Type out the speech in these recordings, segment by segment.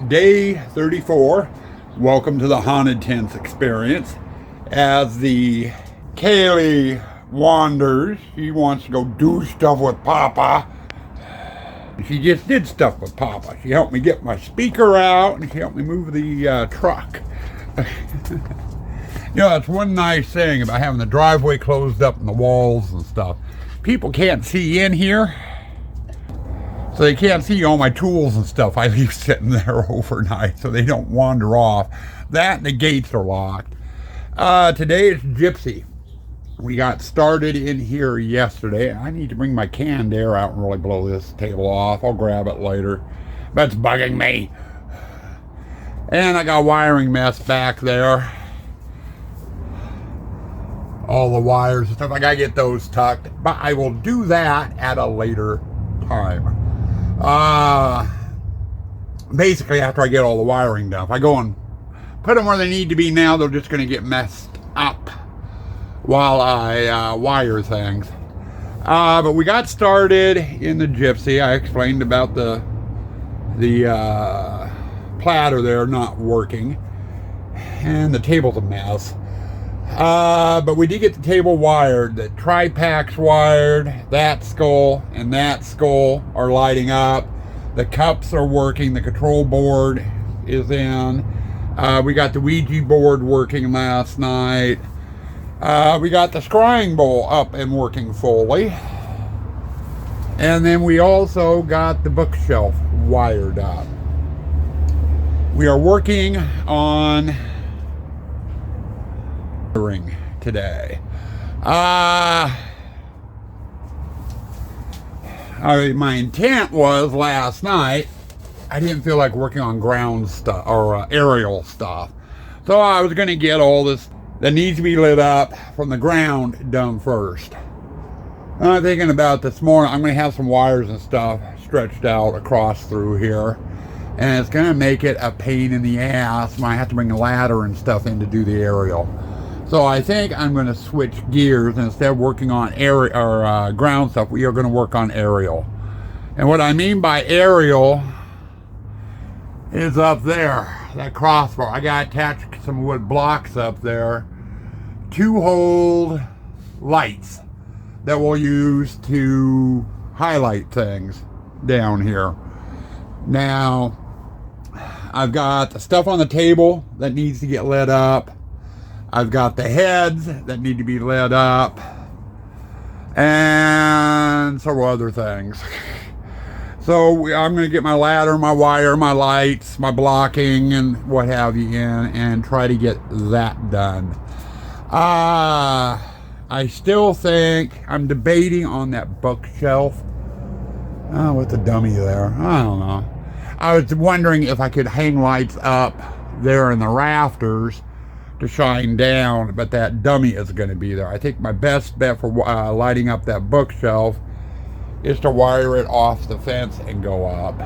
day 34. Welcome to the Haunted Tents experience. As the Kaylee wanders, she wants to go do stuff with Papa. She just did stuff with Papa. She helped me get my speaker out and she helped me move the truck. You know, that's one nice thing about having the driveway closed up and the walls and stuff. People can't see in here. So they can't see all my tools and stuff I leave sitting there overnight so they don't wander off. That and the gates are locked. Today it's Gypsy. We got started in here yesterday. I need to bring my canned air out and really blow this table off. I'll grab it later. That's bugging me. And I got a wiring mess back there. All the wires and stuff. I gotta get those tucked. But I will do that at a later time. Basically after I get all the wiring done. If I go and put them where they need to be now, they're just going to get messed up while I wire things. But we got started in the Gypsy. I explained about the platter there not working, and the table's a mess. But we did get the table wired. The tri-packs wired. That skull and that skull are lighting up. The cups are working. The control board is in. We got the Ouija board working last night. We got the scrying bowl up and working fully. And then we also got the bookshelf wired up. We are working on today. My intent was last night, I didn't feel like working on ground stuff or aerial stuff. So I was going to get all this that needs to be lit up from the ground done first. I'm thinking about this morning, I'm going to have some wires and stuff stretched out across through here. And it's going to make it a pain in the ass when I have to bring a ladder and stuff in to do the aerial. So I think I'm going to switch gears, and instead of working on ground stuff, we are going to work on aerial. And what I mean by aerial is up there, that crossbar. I got to attach some wood blocks up there to hold lights that we'll use to highlight things down here. Now, I've got the stuff on the table that needs to get lit up. I've got the heads that need to be lit up, and several other things. So I'm going to get my ladder, my wire, my lights, my blocking, and what have you in, and try to get that done. I still think I'm debating on that bookshelf. With the dummy there. I don't know. I was wondering if I could hang lights up there in the rafters to shine down, but that dummy is going to be there. I think my best bet for lighting up that bookshelf is to wire it off the fence and go up.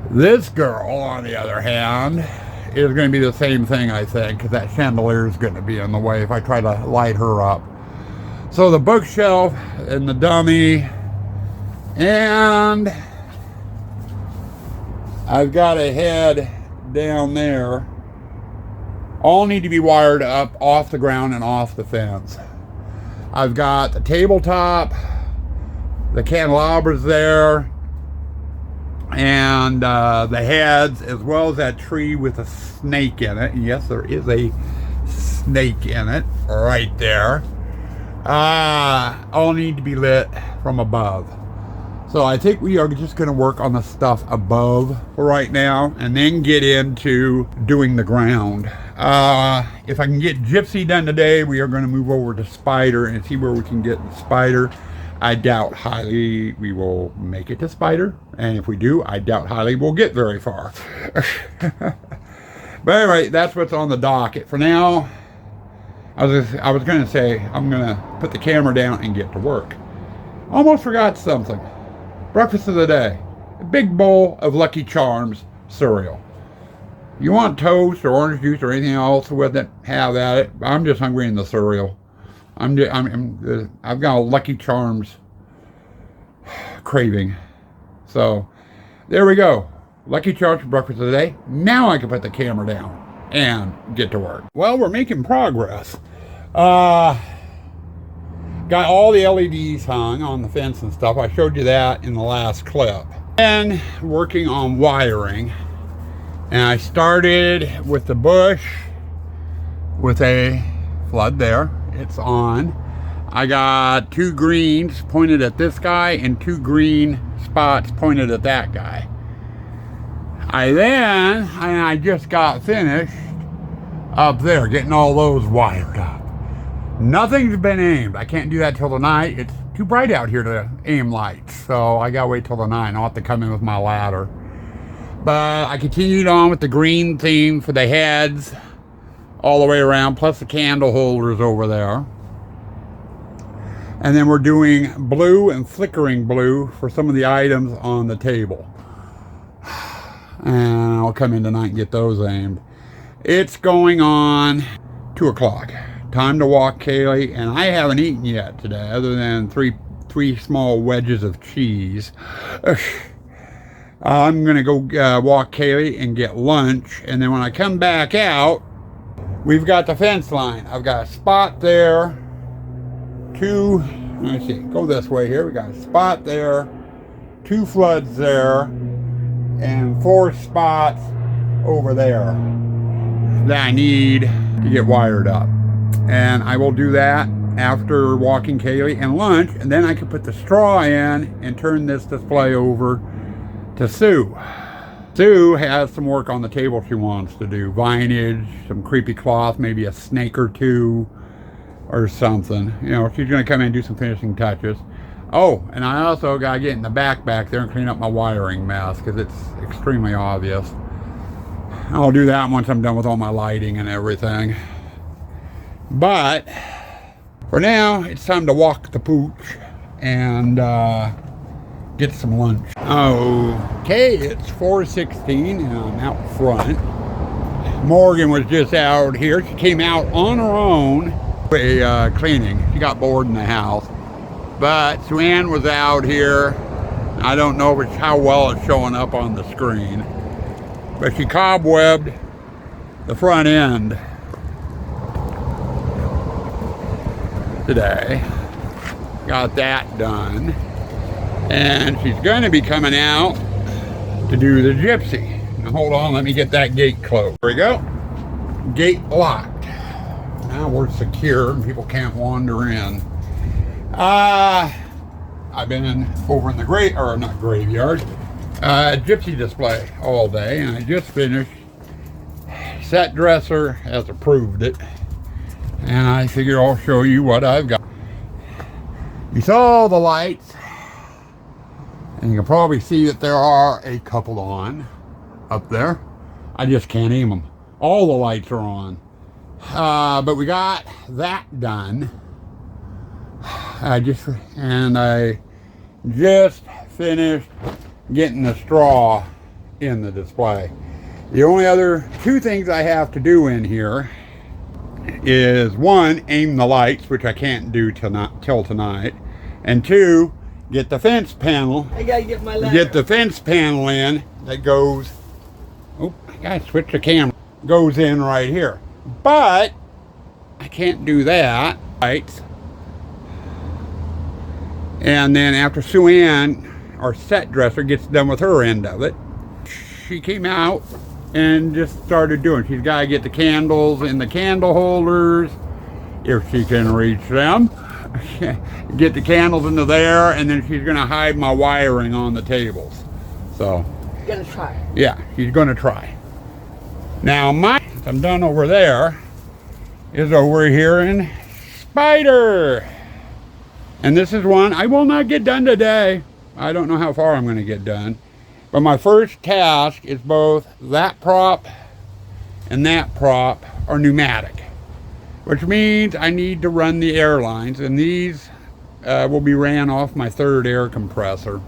This girl, on the other hand, is going to be the same thing, I think, because that chandelier is going to be in the way if I try to light her up. So the bookshelf and the dummy, and I've got a head down there, all need to be wired up off the ground and off the fence. I've got the tabletop, the candelabras there, and the heads, as well as that tree with a snake in it. And yes, there is a snake in it right there. All need to be lit from above. So I think we are just going to work on the stuff above for right now and then get into doing the ground. If I can get Gypsy done today, we are going to move over to Spider and see where we can get Spider. I doubt highly we will make it to Spider. And if we do, I doubt highly we'll get very far. But anyway, that's what's on the docket. For now, I was going to say I'm going to put the camera down and get to work. Almost forgot something. Breakfast of the day. A big bowl of Lucky Charms cereal. You want toast or orange juice or anything else with it, have at it. I'm just hungry in the cereal. I've got a Lucky Charms craving. So, there we go. Lucky Charms for breakfast of the day. Now I can put the camera down and get to work. Well, we're making progress. Got all the LEDs hung on the fence and stuff. I showed you that in the last clip. And working on wiring. And I started with the bush with a flood there. It's on. I got 2 greens pointed at this guy and 2 green spots pointed at that guy. I just got finished up there getting all those wired up. Nothing's been aimed. I can't do that till tonight. It's too bright out here to aim lights, so I gotta wait till the night. I'll have to come in with my ladder. But I continued on with the green theme for the heads all the way around, plus the candle holders over there. And then we're doing blue and flickering blue for some of the items on the table. And I'll come in tonight and get those aimed. It's going on 2 o'clock. Time to walk Kaylee, and I haven't eaten yet today, other than three small wedges of cheese. I'm gonna go walk Kaylee and get lunch, and then when I come back out, we've got the fence line. I've got a spot there. Let's see, go this way here. We got a spot there, 2 floods there, and 4 spots over there that I need to get wired up. And I will do that after walking Kaylee and lunch, and then I can put the straw in and turn this display over to Sue. Sue has some work on the table she wants to do. Vinage, some creepy cloth, maybe a snake or 2 or something. You know, she's gonna come in and do some finishing touches. Oh, and I also gotta get in the back there and clean up my wiring mess, because it's extremely obvious. I'll do that once I'm done with all my lighting and everything. But for now, it's time to walk the pooch and get some lunch. Okay, it's 4:16 and I'm out front. Morgan was just out here. She came out on her own, cleaning. She got bored in the house. But Sue Ann was out here. I don't know how well it's showing up on the screen, but she cobwebbed the front end today. Got that done. And she's going to be coming out to do the gypsy. Now hold on, let me get that gate closed. There we go. Gate locked. Now we're secure and people can't wander in. I've been over in the graveyard, gypsy display all day, and I just finished. Set dresser has approved it, and I figure I'll show you what I've got. You saw the lights, and you can probably see that there are a couple on up there. I just can't aim them. All the lights are on. But we got that done. I just finished getting the straw in the display. The only other 2 things I have to do in here is 1, aim the lights, which I can't do till tonight, and 2, get the fence panel. I gotta get my ladder. Get the fence panel in that goes. Oh, I gotta switch the camera. Goes in right here, but I can't do that. Lights. And then after Sue Ann, our set dresser, gets done with her end of it, she came out and just started doing. She's got to get the candles in the candle holders, if she can reach them. Get the candles into there, and then she's going to hide my wiring on the tables. So, Gonna try. yeah, she's going to try. Now, I'm done over there, is over here in Spider. And this is one I will not get done today. I don't know how far I'm going to get done. But my first task is both that prop and that prop are pneumatic, which means I need to run the air lines, and these will be ran off my 3rd air compressor.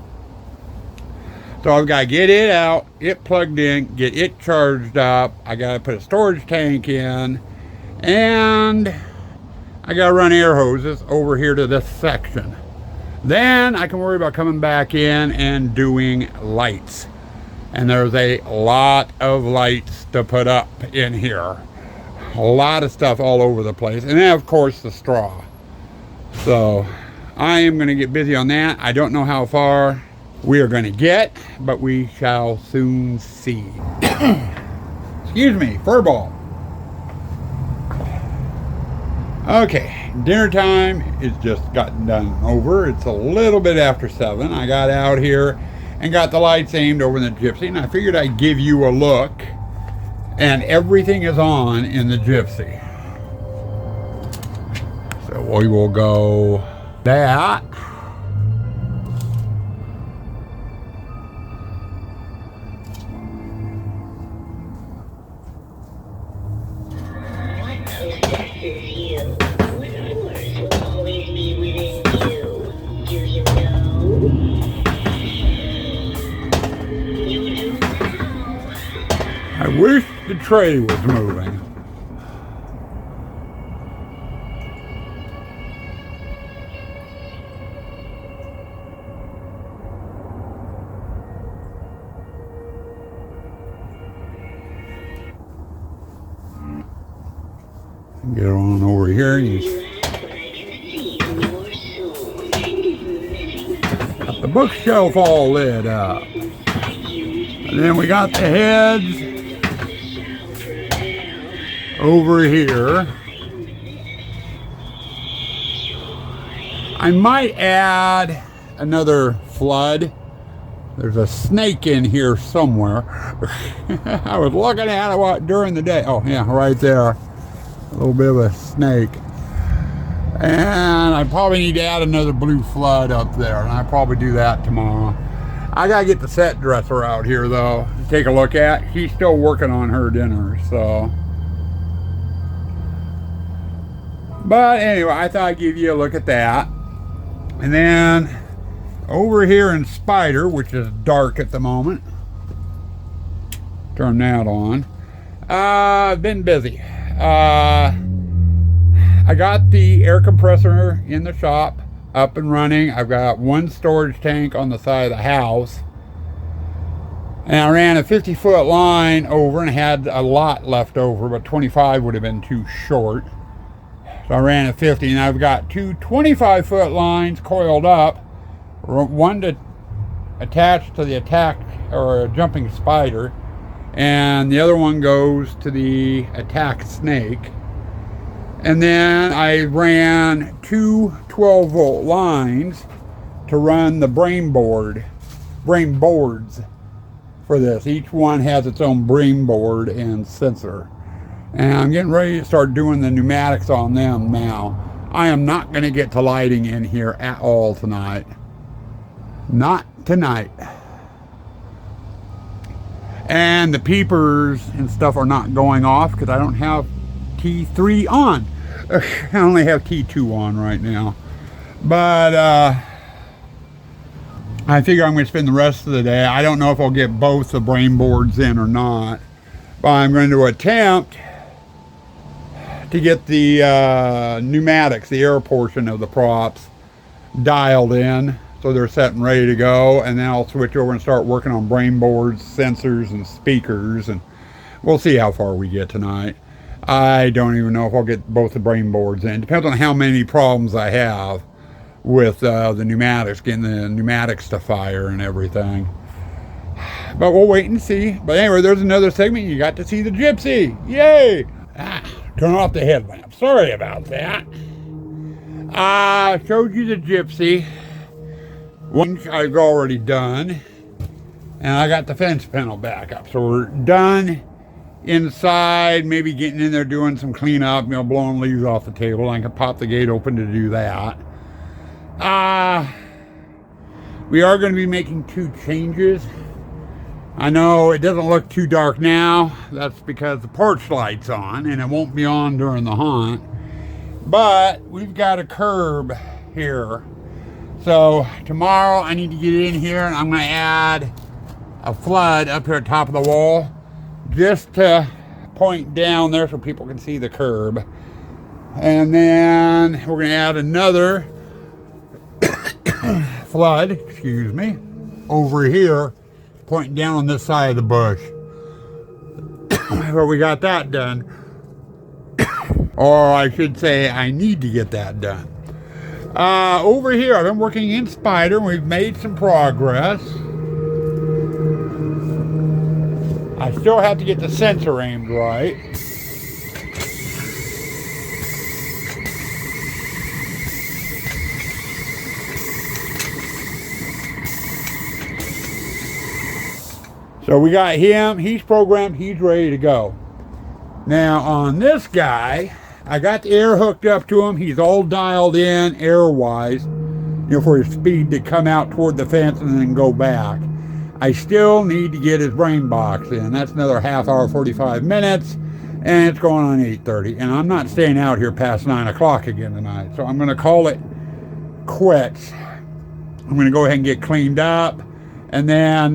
So I've got to get it out, it plugged in, get it charged up. I got to put a storage tank in, and I got to run air hoses over here to this section. Then I can worry about coming back in and doing lights. And there's a lot of lights to put up in here. A lot of stuff all over the place. And then, of course, the straw. So I am going to get busy on that. I don't know how far we are going to get, but we shall soon see. Excuse me, furball. Okay, dinner time is just gotten done over. It's a little bit after 7. I got out here and got the lights aimed over in the Gypsy, and I figured I'd give you a look. And everything is on in the Gypsy. So we will go that. I wish the tray was moving. Get on over here. Got the bookshelf all lit up. And then we got the heads over here. I might add another flood. There's a snake in here somewhere. I was looking at it during the day. Oh yeah, right there. A little bit of a snake. And I probably need to add another blue flood up there, and I'll probably do that tomorrow. I gotta get the set dresser out here though to take a look at. She's still working on her dinner, so. But anyway, I thought I'd give you a look at that. And then over here in Spider, which is dark at the moment. Turn that on. I've been busy. I got the air compressor in the shop up and running. I've got one storage tank on the side of the house. And I ran a 50-foot line over and had a lot left over, but 25 would have been too short. So I ran a 50, and I've got two 25-foot lines coiled up, one to attach to the attack or jumping spider, and the other one goes to the attack snake. And then I ran two 12-volt lines to run the brain boards for this. Each one has its own brain board and sensor. And I'm getting ready to start doing the pneumatics on them now. I am not going to get to lighting in here at all tonight. Not tonight. And the peepers and stuff are not going off because I don't have T3 on. I only have T2 on right now. But I figure I'm going to spend the rest of the day. I don't know if I'll get both the brain boards in or not. But I'm going to attempt to get the pneumatics, the air portion of the props, dialed in so they're set and ready to go. And then I'll switch over and start working on brain boards, sensors, and speakers. And we'll see how far we get tonight. I don't even know if I'll get both the brain boards in. Depends on how many problems I have with the pneumatics, getting the pneumatics to fire and everything. But we'll wait and see. But anyway, there's another segment. You got to see the Gypsy. Yay! Turn off the headlamp. Sorry about that. I showed you the Gypsy. One I've already done. And I got the fence panel back up. So we're done inside, maybe getting in there doing some cleanup, blowing leaves off the table. I can pop the gate open to do that. We are going to be making two changes. I know it doesn't look too dark now. That's because the porch light's on and it won't be on during the hunt. But we've got a curb here. So tomorrow I need to get in here and I'm going to add a flood up here at the top of the wall just to point down there so people can see the curb. And then we're going to add another flood, over here pointing down on this side of the bush. Well, we got that done. Or I should say, I need to get that done. Over here, I've been working in Spider, and we've made some progress. I still have to get the sensor aimed right. So we got him, he's programmed, he's ready to go. Now on this guy, I got the air hooked up to him. He's all dialed in air-wise, for his speed to come out toward the fence and then go back. I still need to get his brain box in. That's another half hour, 45 minutes, and it's going on 8:30. And I'm not staying out here past 9 o'clock again tonight, so I'm going to call it quits. I'm going to go ahead and get cleaned up, and then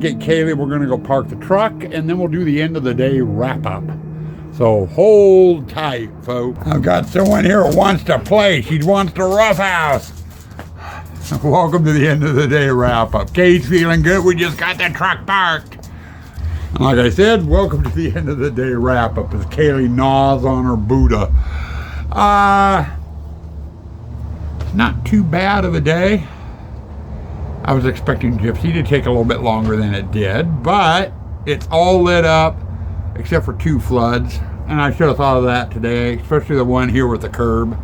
get Kaylee. We're going to go park the truck, and then we'll do the end of the day wrap-up. So hold tight, folks. I've got someone here who wants to play. She wants to roughhouse. Welcome to the end of the day wrap-up. Kate's feeling good. We just got the truck parked. And like I said, welcome to the end of the day wrap-up as Kaylee gnaws on her Buddha. It's not too bad of a day. I was expecting Gypsy to take a little bit longer than it did, but it's all lit up except for 2 floods. And I should have thought of that today, especially the one here with the curb.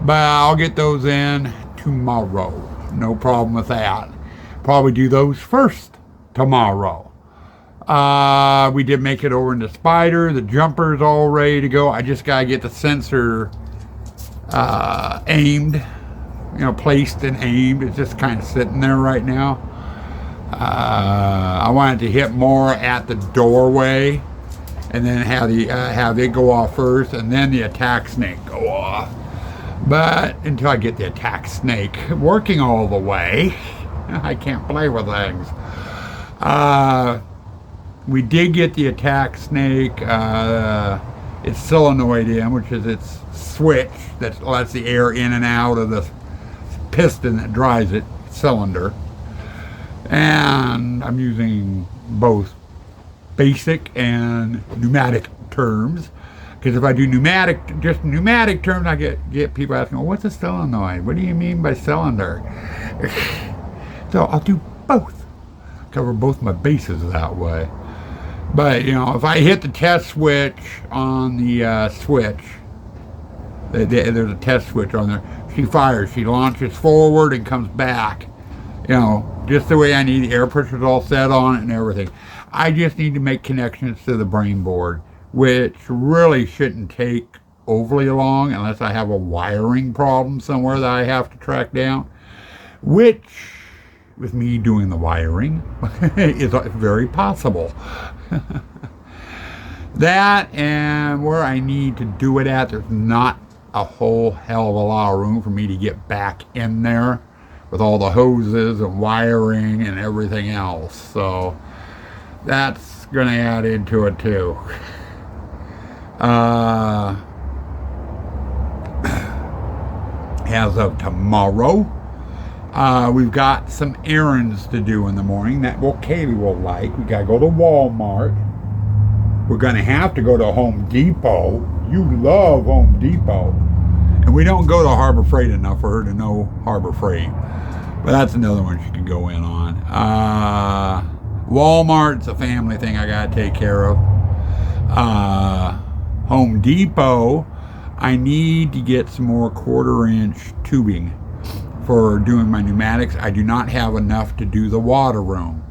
But I'll get those in tomorrow. No problem with that. Probably do those first tomorrow. We did make it over into Spider. The jumper's all ready to go. I just got to get the sensor aimed, placed and aimed. It's just kind of sitting there right now. I wanted to hit more at the doorway, and then have it go off first, and then the attack snake go off. But until I get the attack snake working all the way, I can't play with things. We did get the attack snake, its solenoid in, which is its switch that lets the air in and out of the piston that drives it, cylinder. And I'm using both basic and pneumatic terms, because if I do just pneumatic terms, I get people asking, well, what's a solenoid? What do you mean by cylinder? So I'll do both, cover both my bases that way. But if I hit the test switch on the switch, there's a test switch on there, she fires, she launches forward and comes back, just the way I need. The air pressure's all set on it and everything. I just need to make connections to the brain board, which really shouldn't take overly long unless I have a wiring problem somewhere that I have to track down, which, with me doing the wiring, is very possible. That, and where I need to do it at, there's not a whole hell of a lot of room for me to get back in there with all the hoses and wiring and everything else. So that's going to add into it too. As of tomorrow, we've got some errands to do in the morning that Kaylee will like. We got to go to Walmart. We're going to have to go to Home Depot. You love Home Depot. And we don't go to Harbor Freight enough for her to know Harbor Freight. But that's another one she can go in on. Walmart's a family thing I got to take care of. Home Depot, I need to get some more 1/4-inch tubing for doing my pneumatics. I do not have enough to do the water room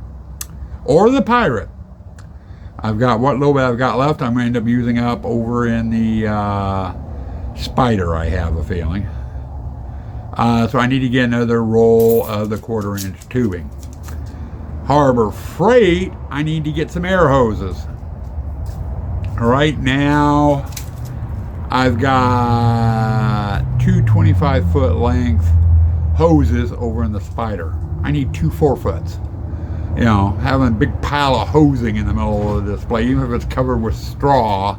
or the Pirate. I've got what little bit I've got left, I'm going to end up using up over in the Spider, I have a feeling. So I need to get another roll of the 1/4-inch tubing. Harbor Freight, I need to get some air hoses. Right now, I've got 2 25-foot length hoses over in the Spider. I need 2 4-foots. Having a big pile of hosing in the middle of the display, even if it's covered with straw,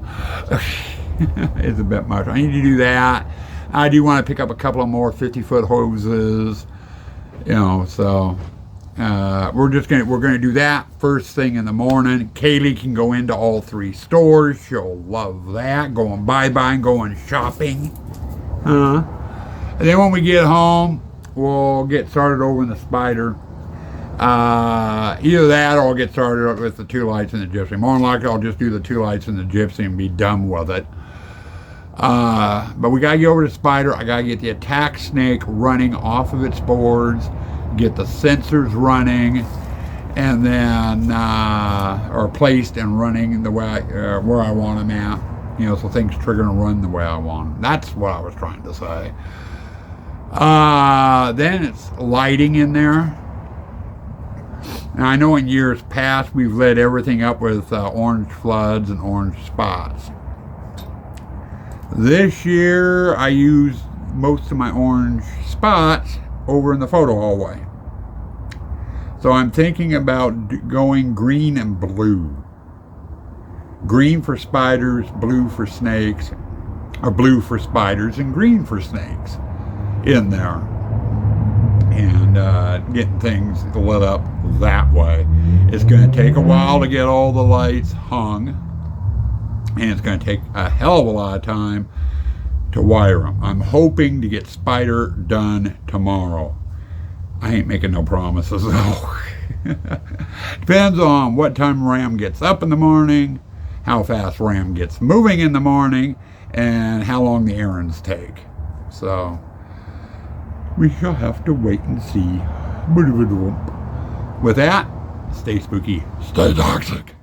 is a bit much. I need to do that. I do want to pick up a couple of more 50-foot hoses, so we're gonna do that first thing in the morning. Kaylee can go into all 3 stores. She'll love that. Going bye-bye and going shopping. And then when we get home, we'll get started over in the Spyder. Either that or I'll get started with the 2 lights in the Gypsy. More than likely I'll just do the 2 lights in the Gypsy and be done with it. But we gotta get over to Spyder. I gotta get the attack snake running off of its boards, get the sensors running, and then or placed and running the way where I want them at. You know, so things trigger and run the way I want them. That's what I was trying to say. Then it's lighting in there. Now, I know in years past we've lit everything up with orange floods and orange spots. This year I used most of my orange spots over in the photo hallway. So I'm thinking about going green and blue. Green for spiders, blue for snakes, or blue for spiders and green for snakes in there. And getting things lit up that way. It's going to take a while to get all the lights hung, and it's going to take a hell of a lot of time to wire them. I'm hoping to get Spyder done tomorrow. I ain't making no promises though. Depends on what time Ram gets up in the morning, how fast Ram gets moving in the morning, and how long the errands take. So we shall have to wait and see. With that, stay spooky, stay toxic.